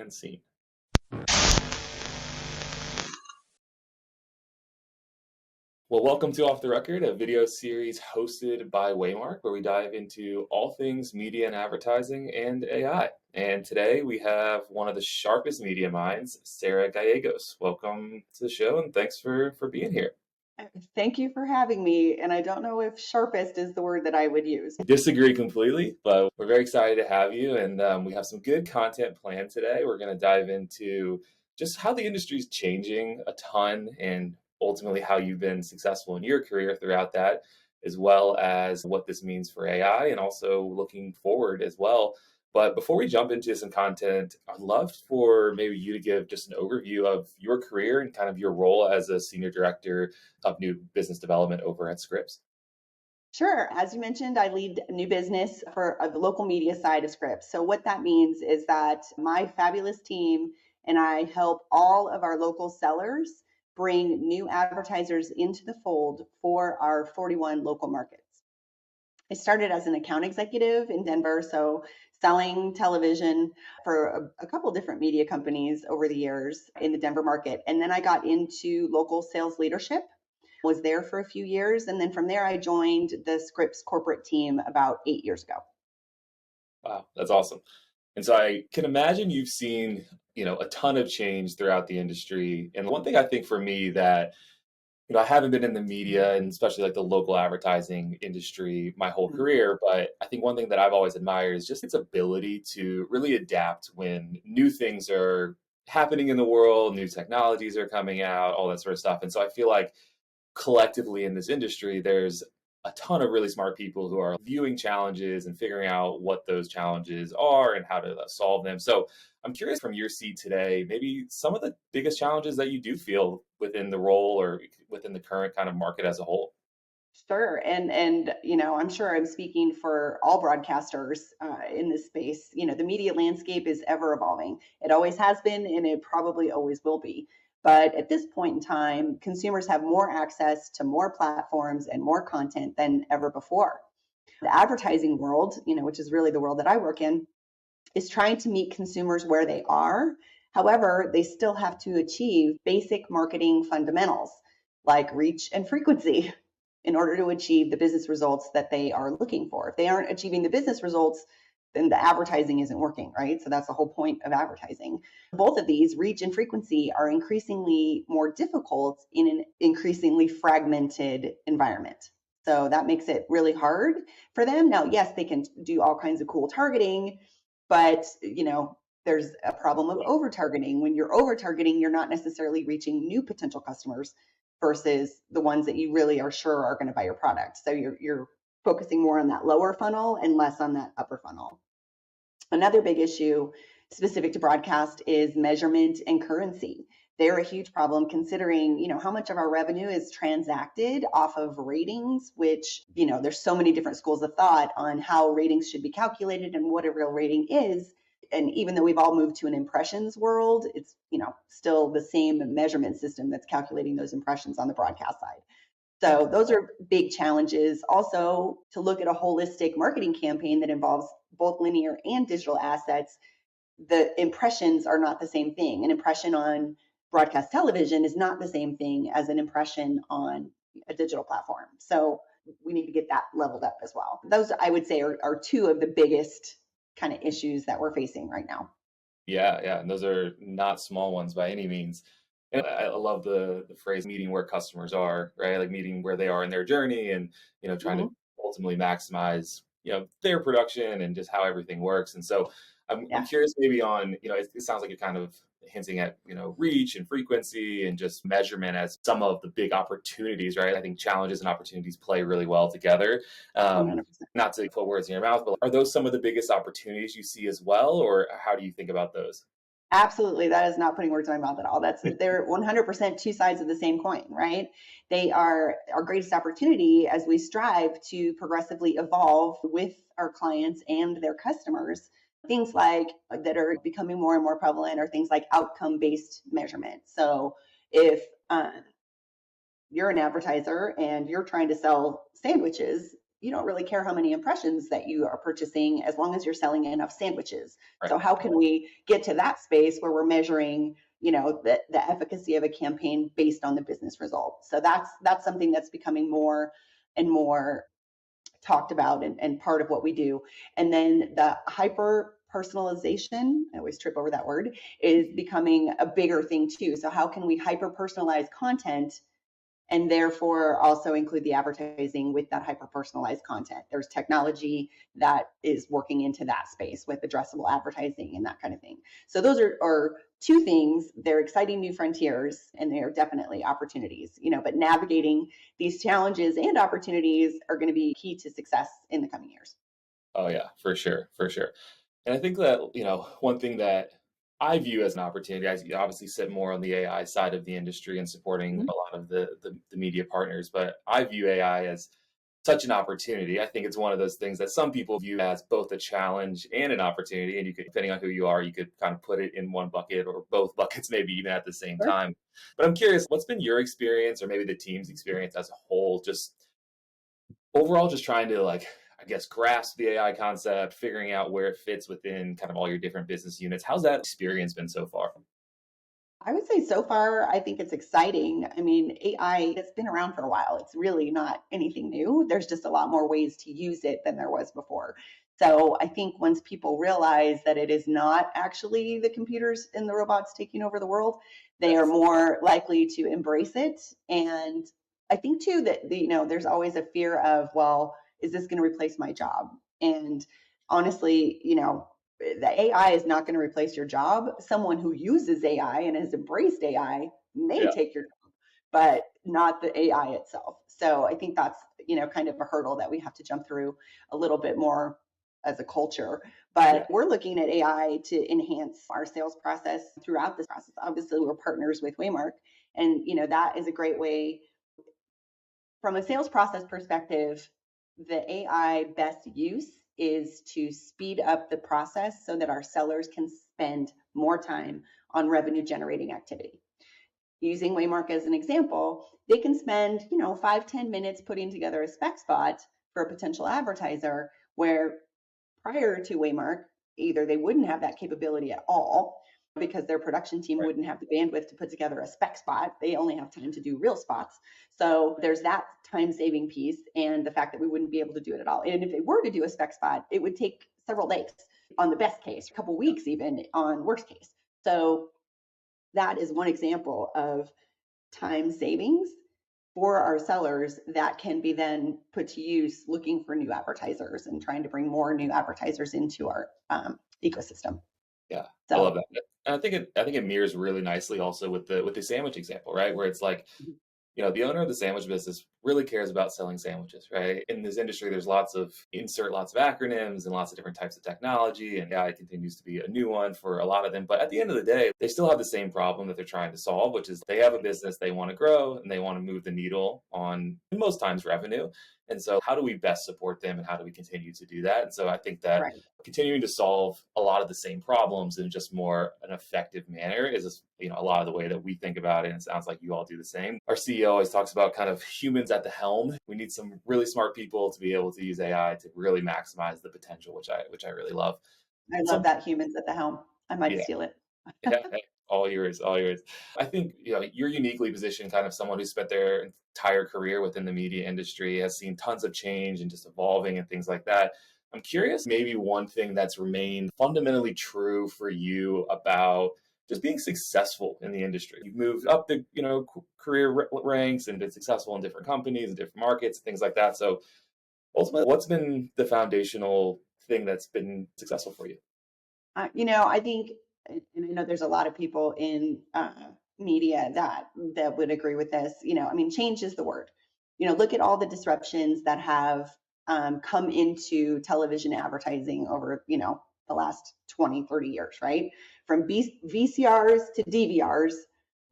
and scene. Well, welcome to Off the Record, a video series hosted by Waymark, where we dive into all things media and advertising and AI. And today we have one of the sharpest media minds, Sara Gallegos. Welcome to the show, and thanks for being here. Thank you for having me. And I don't know if sharpest is the word that I would use. Disagree completely, but we're very excited to have you. And we have some good content planned today. We're going to dive into just how the industry is changing a ton and ultimately how you've been successful in your career throughout that, as well as what this means for AI and also looking forward as well. But before we jump into some content, I'd love for maybe you to give just an overview of your career and kind of your role as a senior director of new business development over at Scripps. Sure. As you mentioned, I lead new business for the local media side of Scripps. So what that means is that my fabulous team and I help all of our local sellers bring new advertisers into the fold for our 41 local markets. I started as an account executive in Denver, so selling television for a couple different media companies over the years in the Denver market. And then I got into local sales leadership, was there for a few years. And then from there, I joined the Scripps corporate team about 8 years ago. Wow, that's awesome. And so I can imagine you've seen, a ton of change throughout the industry. And one thing I think for me that, I haven't been in the media and especially like the local advertising industry my whole career, but I think one thing that I've always admired is just its ability to really adapt when new things are happening in the world, new technologies are coming out, all that sort of stuff. And so I feel like collectively in this industry, there's a ton of really smart people who are viewing challenges and figuring out what those challenges are and how to solve them. So I'm curious from your seat today, maybe some of the biggest challenges that you do feel within the role or within the current kind of market as a whole. Sure. And I'm sure I'm speaking for all broadcasters in this space. The media landscape is ever evolving. It always has been, and it probably always will be. But at this point in time, consumers have more access to more platforms and more content than ever before. The advertising world, which is really the world that I work in, is trying to meet consumers where they are. However, they still have to achieve basic marketing fundamentals like reach and frequency in order to achieve the business results that they are looking for. If they aren't achieving the business results, then the advertising isn't working, right? So that's the whole point of advertising. Both of these, reach and frequency, are increasingly more difficult in an increasingly fragmented environment. So that makes it really hard for them. Now, yes, they can do all kinds of cool targeting, but there's a problem of over-targeting. When you're over-targeting, you're not necessarily reaching new potential customers versus the ones that you really are sure are going to buy your product. So you're focusing more on that lower funnel and less on that upper funnel. Another big issue specific to broadcast is measurement and currency. They're a huge problem considering, how much of our revenue is transacted off of ratings, which, there's so many different schools of thought on how ratings should be calculated and what a real rating is. And even though we've all moved to an impressions world, it's, still the same measurement system that's calculating those impressions on the broadcast side. So those are big challenges. Also, to look at a holistic marketing campaign that involves both linear and digital assets, the impressions are not the same thing. An impression on broadcast television is not the same thing as an impression on a digital platform. So we need to get that leveled up as well. Those, I would say, are two of the biggest kind of issues that we're facing right now. Yeah. And those are not small ones by any means. And I love the phrase meeting where customers are, right? Like meeting where they are in their journey and, trying to ultimately maximize, their production and just how everything works. And so I'm curious maybe on, it sounds like you're kind of hinting at, reach and frequency and just measurement as some of the big opportunities, right? I think challenges and opportunities play really well together. Not to put words in your mouth, but are those some of the biggest opportunities you see as well? Or how do you think about those? Absolutely. That is not putting words in my mouth at all. They're 100% two sides of the same coin, right? They are our greatest opportunity as we strive to progressively evolve with our clients and their customers. Things like that are becoming more and more prevalent are things like outcome-based measurement. So if you're an advertiser and you're trying to sell sandwiches, you don't really care how many impressions that you are purchasing as long as you're selling enough sandwiches. Right. So how can we get to that space where we're measuring, the efficacy of a campaign based on the business results? So that's something that's becoming more and more talked about and part of what we do. And then the hyper personalization, I always trip over that word, is becoming a bigger thing too. So how can we hyper personalize content and therefore also include the advertising with that hyper personalized content? There's technology that is working into that space with addressable advertising and that kind of thing. So those are two things. They're exciting new frontiers and they are definitely opportunities, but navigating these challenges and opportunities are going to be key to success in the coming years. Oh yeah, for sure, for sure. And I think that, one thing that I view as an opportunity, as you obviously sit more on the AI side of the industry and supporting Mhm. a lot of the media partners, but I view AI as such an opportunity. I think it's one of those things that some people view as both a challenge and an opportunity. And you could, depending on who you are, you could kind of put it in one bucket or both buckets, maybe even at the same Sure. time. But I'm curious, what's been your experience or maybe the team's experience as a whole, just overall, just trying to I guess grasp the AI concept, figuring out where it fits within kind of all your different business units. How's that experience been so far? I would say so far, I think it's exciting. I mean, AI has been around for a while. It's really not anything new. There's just a lot more ways to use it than there was before. So I think once people realize that it is not actually the computers and the robots taking over the world, they are Yes. more likely to embrace it. And I think too that there's always a fear of, well, is this going to replace my job? And honestly, the AI is not going to replace your job. Someone who uses AI and has embraced AI may Yeah. take your job, but not the AI itself. So I think that's, kind of a hurdle that we have to jump through a little bit more as a culture. Yeah. But we're looking at AI to enhance our sales process throughout this process. Obviously, we're partners with Waymark, and that is a great way from a sales process perspective. The AI best use is to speed up the process so that our sellers can spend more time on revenue generating activity. Using Waymark as an example, they can spend, 5-10 minutes putting together a spec spot for a potential advertiser where prior to Waymark, either they wouldn't have that capability at all because their production team Right. wouldn't have the bandwidth to put together a spec spot. They only have time to do real spots. So there's that time saving piece and the fact that we wouldn't be able to do it at all. And if they were to do a spec spot, it would take several days on the best case, a couple weeks even on worst case. So that is one example of time savings for our sellers that can be then put to use looking for new advertisers and trying to bring more new advertisers into our ecosystem. Yeah. I love So, that. And I think it mirrors really nicely also with the sandwich example, right? Where it's like, the owner of the sandwich business really cares about selling sandwiches, right? In this industry, there's lots of acronyms and lots of different types of technology, and AI continues to be a new one for a lot of them. But at the end of the day, they still have the same problem that they're trying to solve, which is they have a business, they want to grow, and they want to move the needle on most times revenue. And so, how do we best support them, and how do we continue to do that? And so, I think that right. continuing to solve a lot of the same problems in just more an effective manner is just, a lot of the way that we think about it. And it sounds like you all do the same. Our CEO always talks about kind of humans at the helm. We need some really smart people to be able to use AI to really maximize the potential, which I really love. I love So that humans at the helm. I might yeah, steal it. yeah, hey, all yours, all yours. I think you're uniquely positioned, kind of someone who spent their entire career within the media industry, has seen tons of change and just evolving and things like that. I'm curious, maybe one thing that's remained fundamentally true for you about just being successful in the industry. You've moved up the career ranks and been successful in different companies and different markets, things like that. So ultimately, what's been the foundational thing that's been successful for you? I think, and I know there's a lot of people in media that would agree with this. I mean, change is the word. Look at all the disruptions that have come into television advertising over, the last 20, 30 years, right? From VCRs to DVRs,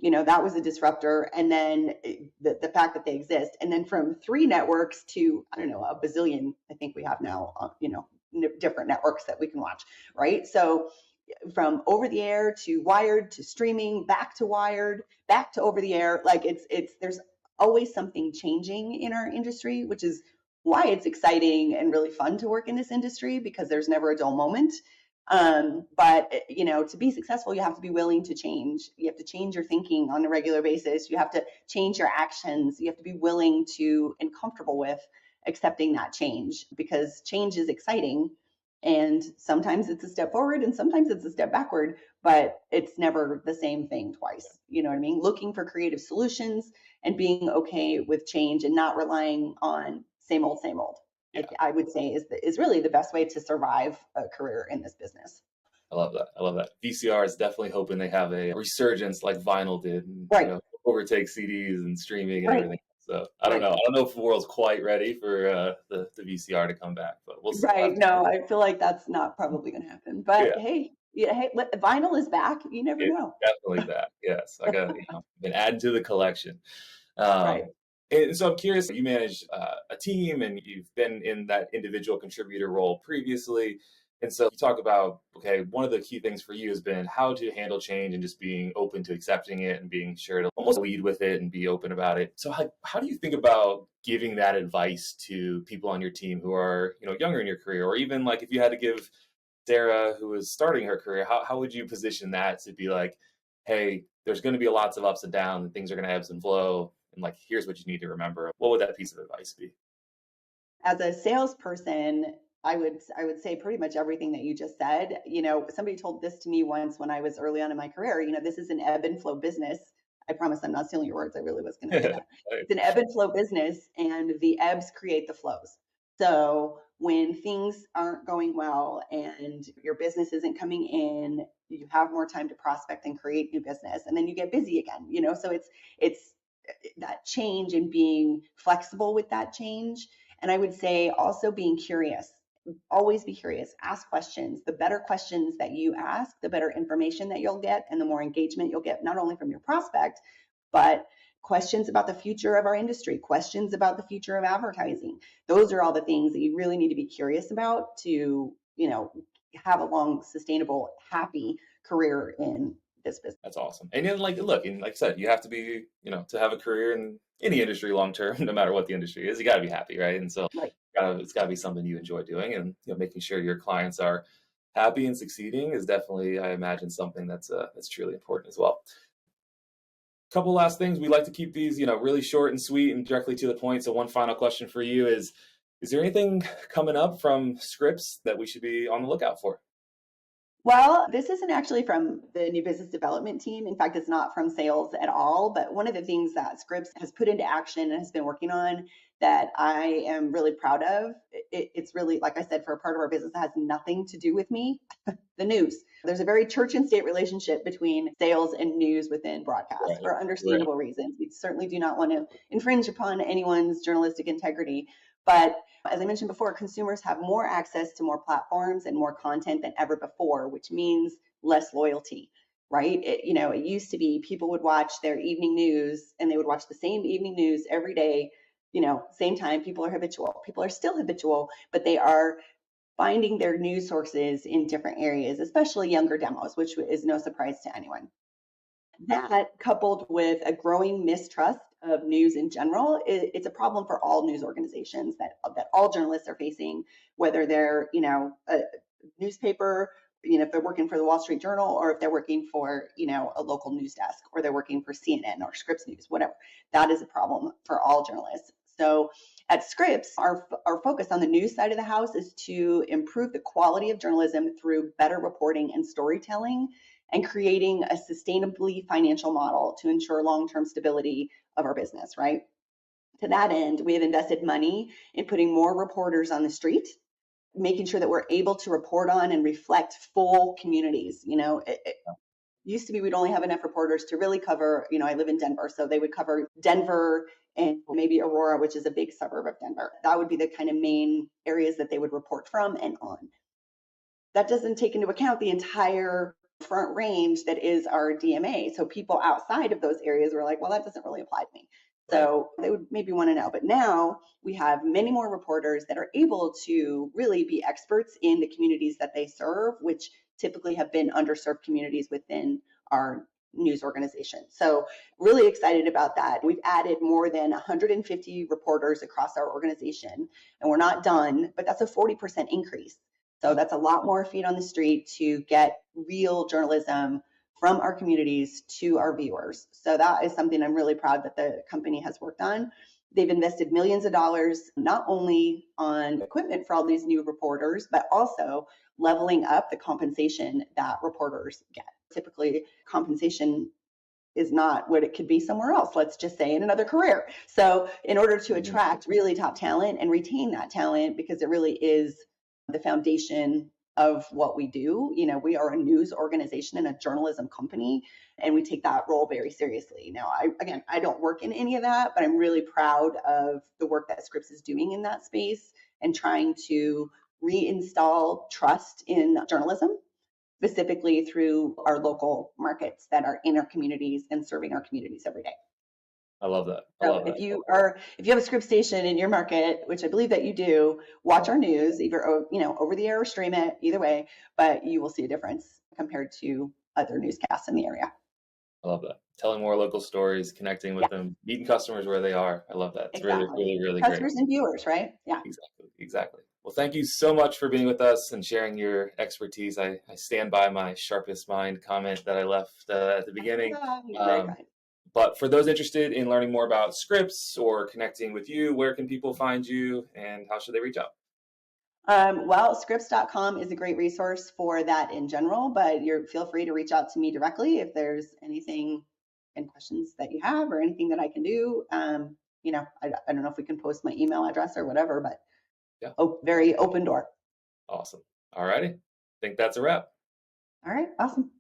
that was a disruptor. And then the fact that they exist. And then from 3 networks to, I don't know, a bazillion, I think we have now, different networks that we can watch, right? So from over the air to wired to streaming, back to wired, back to over the air, like it's there's always something changing in our industry, which is why it's exciting and really fun to work in this industry, because there's never a dull moment. But to be successful, you have to be willing to change. You have to change your thinking on a regular basis. You have to change your actions. You have to be willing to and comfortable with accepting that change, because change is exciting. And sometimes it's a step forward and sometimes it's a step backward, but it's never the same thing twice. You know what I mean? Looking for creative solutions and being okay with change and not relying on same old, same old. Yeah. I would say is really the best way to survive a career in this business. I love that. I love that. VCR is definitely hoping they have a resurgence like vinyl did, and Right. overtake CDs and streaming and Right. everything. So I don't Right. know. I don't know if the world's quite ready for the VCR to come back, but we'll Right. have to No, I feel like that's not probably going to happen. see. But Yeah, hey, vinyl is back. You never it's know. definitely back. Yes, I got been added to the collection. Um, Right. and so I'm curious. You manage a team, and you've been in that individual contributor role previously. And so you talk about, okay, one of the key things for you has been how to handle change and just being open to accepting it and being sure to almost lead with it and be open about it. So how do you think about giving that advice to people on your team who are, younger in your career, or even like if you had to give Sara, who is starting her career, how would you position that to be like, hey, there's going to be lots of ups and downs and things are going to ebb and flow. And like, here's what you need to remember. What would that piece of advice be? As a salesperson, I would say pretty much everything that you just said. Somebody told this to me once when I was early on in my career. This is an ebb and flow business. I promise I'm not stealing your words. I really was going to say that. Right. It's an ebb and flow business, and the ebbs create the flows. So when things aren't going well and your business isn't coming in, you have more time to prospect and create new business, and then you get busy again. So it's that change and being flexible with that change. And I would say also being curious. Always be curious, ask questions. The better questions that you ask, the better information that you'll get, and the more engagement you'll get, not only from your prospect, but questions about the future of our industry, questions about the future of advertising. Those are all the things that you really need to be curious about to, have a long, sustainable, happy career in this business. That's awesome. And then look, and like I said, you have to be, to have a career in any industry long term, no matter what the industry is, you got to be happy, right? And so Right. it's got to be something you enjoy doing, and making sure your clients are happy and succeeding is definitely, I imagine, something that's truly important as well. Couple last things. We like to keep these, really short and sweet and directly to the point. So one final question for you is there anything coming up from Scripps that we should be on the lookout for? Well, this isn't actually from the new business development team. In fact, it's not from sales at all. But one of the things that Scripps has put into action and has been working on that I am really proud of, it's really, like I said, for a part of our business that has nothing to do with me, the news. There's a very church and state relationship between sales and news within broadcast Right. for understandable reasons. We certainly do not want to infringe upon anyone's journalistic integrity. But as I mentioned before, consumers have more access to more platforms and more content than ever before, which means less loyalty, right? It used to be people would watch their evening news and they would watch the same evening news every day, same time. People are habitual. People are still habitual, but they are finding their news sources in different areas, especially younger demos, which is no surprise to anyone. That, coupled with a growing mistrust of news in general, it's a problem for all news organizations that all journalists are facing, whether they're a newspaper, if they're working for the Wall Street Journal, or if they're working for a local news desk, or they're working for CNN or Scripps News, whatever. That is a problem for all journalists. So at Scripps, our focus on the news side of the house is to improve the quality of journalism through better reporting and storytelling, and creating a sustainably financial model to ensure long-term stability of our business, right? To that end, we have invested money in putting more reporters on the street, making sure that we're able to report on and reflect full communities. It used to be we'd only have enough reporters to really cover, I live in Denver, so they would cover Denver and maybe Aurora, which is a big suburb of Denver. That would be the kind of main areas that they would report from and on. That doesn't take into account the entire front range that is our DMA. So people outside of those areas were like, well, that doesn't really apply to me. So they would maybe want to know. But now we have many more reporters that are able to really be experts in the communities that they serve, which typically have been underserved communities within our news organization. So really excited about that. We've added more than 150 reporters across our organization, and we're not done, but that's a 40% increase. So that's a lot more feet on the street to get real journalism from our communities to our viewers. So that is something I'm really proud that the company has worked on. They've invested millions of dollars, not only on equipment for all these new reporters, but also leveling up the compensation that reporters get. Typically, compensation is not what it could be somewhere else, let's just say in another career. So in order to attract really top talent and retain that talent, because it really is the foundation of what we do. We are a news organization and a journalism company, and we take that role very seriously. Now, I don't work in any of that, but I'm really proud of the work that Scripps is doing in that space and trying to reinstall trust in journalism, specifically through our local markets that are in our communities and serving our communities every day. I love that. I So love that. if you have a Scripps station in your market, which I believe that you do, watch our news, either over the air or stream it, either way, but you will see a difference compared to other newscasts in the area. I love that. Telling more local stories, connecting with Yeah, them, meeting customers where they are. I love that. It's really, exactly. really, really great. Customers and viewers, right? Yeah. Exactly. Exactly. Well, thank you so much for being with us and sharing your expertise. I stand by my sharpest mind comment that I left at the beginning. You're very Um, kind. but for those interested in learning more about Scripps or connecting with you, where can people find you and how should they reach out? Well, Scripps.com is a great resource for that in general, but feel free to reach out to me directly if there's anything and questions that you have or anything that I can do. I don't know if we can post my email address or whatever, but Yeah. very open door. Awesome. All righty. I think that's a wrap. All right, awesome.